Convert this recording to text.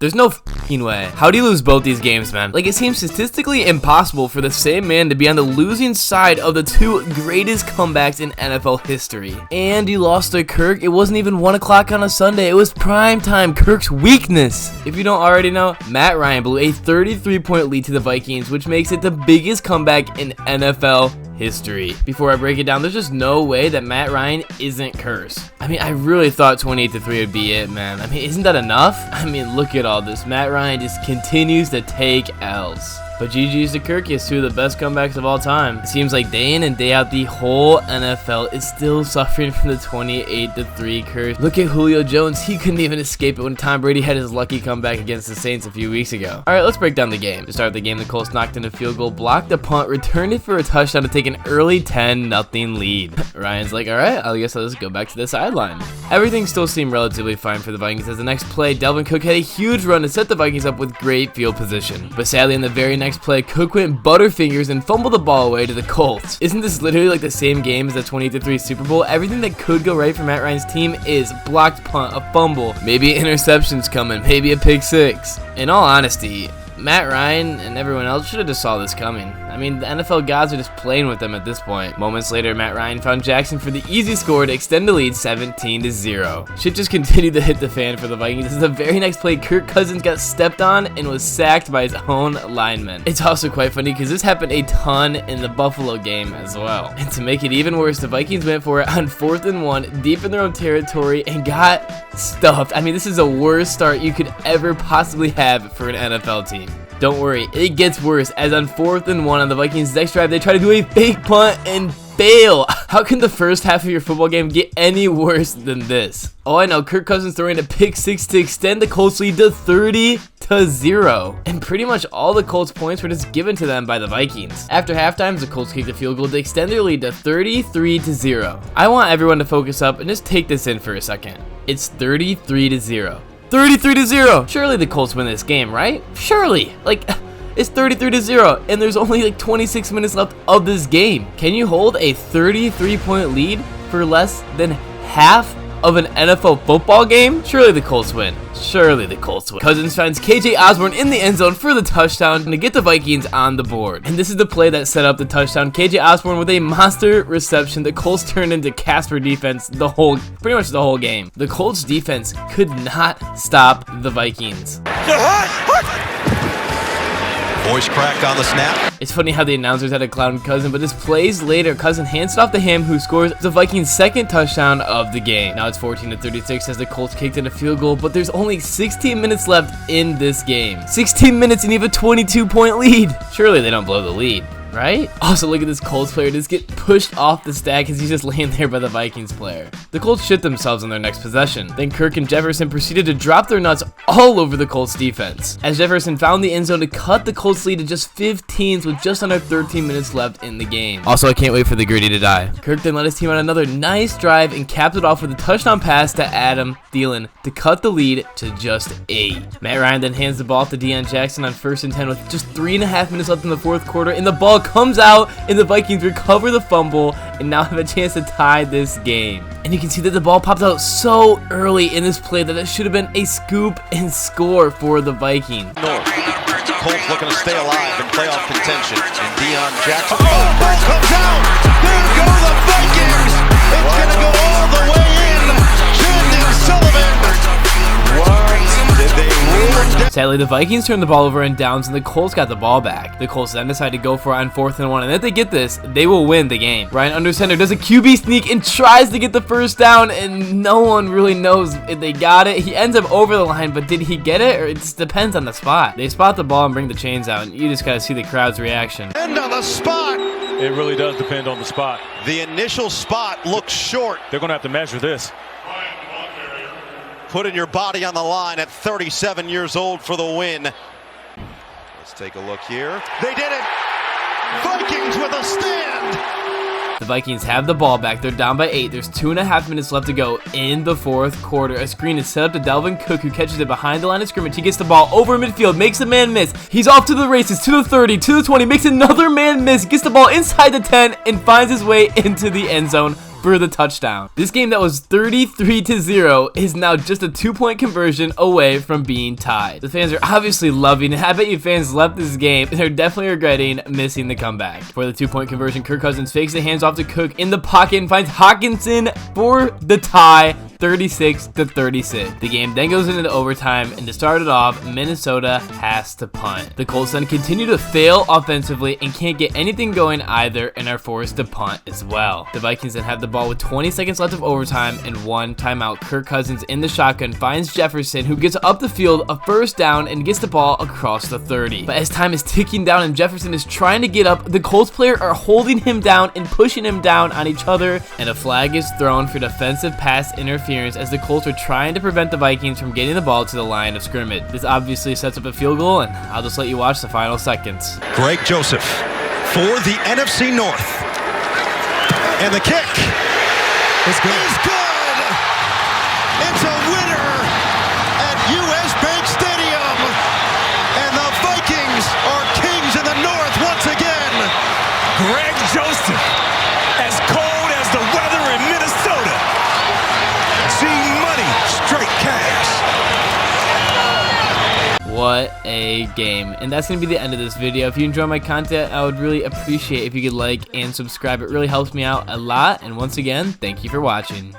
There's no f***ing way. How do you lose both these games, man? Like, it seems statistically impossible for the same man to be on the losing side of the two greatest comebacks in NFL history. And you lost to Kirk. It wasn't even 1 o'clock on a Sunday. It was prime time. Kirk's weakness. If you don't already know, Matt Ryan blew a 33-point lead to the Vikings, which makes it the biggest comeback in NFL history. Before I break it down, there's just no way that Matt Ryan isn't cursed. I mean, I really thought 28-3 would be it, man. I mean, isn't that enough? I mean, look at all this. Matt Ryan just continues to take L's. But GG's to Kirk, he has two of the best comebacks of all time. It seems like day in and day out, the whole NFL is still suffering from the 28-3 curse. Look at Julio Jones. He couldn't even escape it when Tom Brady had his lucky comeback against the Saints a few weeks ago. Alright, let's break down the game. To start the game, the Colts knocked in a field goal, blocked a punt, returned it for a touchdown to take an early 10-0 lead. Ryan's like, alright, I guess I'll just go back to the sideline. Everything still seemed relatively fine for the Vikings as the next play, Dalvin Cook had a huge run to set the Vikings up with great field position. But sadly, in the very next play, Cook went butterfingers and fumbled the ball away to the Colts. Isn't this literally like the same game as the 28-3 Super Bowl? Everything that could go right for Matt Ryan's team is blocked punt, a fumble, maybe interceptions coming, maybe a pick six. In all honesty, Matt Ryan and everyone else should have just saw this coming. I mean, the NFL gods are just playing with them at this point. Moments later, Matt Ryan found Jackson for the easy score to extend the lead 17-0. Shit just continued to hit the fan for the Vikings. This is the very next play, Kirk Cousins got stepped on and was sacked by his own lineman. It's also quite funny because this happened a ton in the Buffalo game as well. And to make it even worse, the Vikings went for it on 4th and 1, deep in their own territory, and got stuffed. I mean, this is the worst start you could ever possibly have for an NFL team. Don't worry, it gets worse, as on 4th and 1 on the Vikings' next drive, they try to do a fake punt and fail. How can the first half of your football game get any worse than this? Oh, I know, Kirk Cousins throwing a pick six to extend the Colts lead to 30-0. And pretty much all the Colts points were just given to them by the Vikings. After halftime, the Colts kicked a field goal to extend their lead to 33-0. I want everyone to focus up and just take this in for a second. It's 33-0. 33-0. Surely the Colts win this game, right? Surely. Like, it's 33-0, and there's only like 26 minutes left of this game. Can you hold a 33-point lead for less than half of an NFL football game? Surely the Colts win. Surely the Colts win. Cousins finds KJ Osborne in the end zone for the touchdown to get the Vikings on the board. And this is the play that set up the touchdown. KJ Osborne with a monster reception. The Colts turned into Casper defense pretty much the whole game. The Colts defense could not stop the Vikings. Voice crack on the snap. It's funny how the announcers had to clown Cousin, but just plays later, Cousin hands it off to him, who scores the Vikings' second touchdown of the game. Now it's 14-36 as the Colts kicked in a field goal, but there's only 16 minutes left in this game. 16 minutes and you have a 22-point lead. Surely they don't blow the lead, right? Also, look at this Colts player just get pushed off the stack as he's just laying there by the Vikings player. The Colts shit themselves on their next possession. Then Kirk and Jefferson proceeded to drop their nuts all over the Colts defense, as Jefferson found the end zone to cut the Colts lead to just 15s with just under 13 minutes left in the game. Also, I can't wait for the gritty to die. Kirk then led his team on another nice drive and capped it off with a touchdown pass to Adam Thielen to cut the lead to just 8. Matt Ryan then hands the ball to Deion Jackson on 1st and 10 with just 3.5 minutes left in the fourth quarter, and the ball comes out and the Vikings recover the fumble and now have a chance to tie this game. And you can see that the ball popped out so early in this play that it should have been a scoop and score for the Vikings. Colts looking to stay alive in playoff contention. And Deion Jackson. Oh, ball comes out. There go the Vikings. It's going to go all the way in. Chandon Sullivan. What did they rule? Sadly, the Vikings turned the ball over in downs, and the Colts got the ball back. The Colts then decided to go for it on 4th and 1, and if they get this, they will win the game. Ryan under center does a QB sneak and tries to get the first down, and no one really knows if they got it. He ends up over the line, but did he get it? Or it just depends on the spot. They spot the ball and bring the chains out, and you just gotta see the crowd's reaction. And on the spot. It really does depend on the spot. The initial spot looks short. They're going to have to measure this. Putting your body on the line at 37 years old for the win. Let's take a look here. They did it! Vikings with a stand! The Vikings have the ball back. They're down by 8. There's 2.5 minutes left to go in the fourth quarter. A screen is set up to Dalvin Cook, who catches it behind the line of scrimmage. He gets the ball over midfield, makes a man miss. He's off to the races, to the 30, to the 20, makes another man miss, gets the ball inside the 10, and finds his way into the end zone for the touchdown. This game that was 33-0 is now just a 2-point conversion away from being tied. The fans are obviously loving it. I bet you fans left this game and they're definitely regretting missing the comeback. For the 2-point conversion, Kirk Cousins fakes the hands off to Cook in the pocket and finds Hawkinson for the tie. 36-36. The game then goes into overtime, and to start it off, Minnesota has to punt. The Colts then continue to fail offensively and can't get anything going either, and are forced to punt as well. The Vikings then have the ball with 20 seconds left of overtime and 1 timeout. Kirk Cousins in the shotgun finds Jefferson, who gets up the field a first down and gets the ball across the 30. But as time is ticking down and Jefferson is trying to get up, the Colts player are holding him down and pushing him down on each other, and a flag is thrown for defensive pass interference as the Colts are trying to prevent the Vikings from getting the ball to the line of scrimmage. This obviously sets up a field goal, and I'll just let you watch the final seconds. Greg Joseph for the NFC North. And the kick is good. It's good! It's a winner at US Bank Stadium. And the Vikings are kings in the North once again. Greg Joseph, as cold as the weather in Minnesota. See money, straight cash. What a game. And that's going to be the end of this video. If you enjoy my content, I would really appreciate if you could like and subscribe. It really helps me out a lot. And once again, thank you for watching.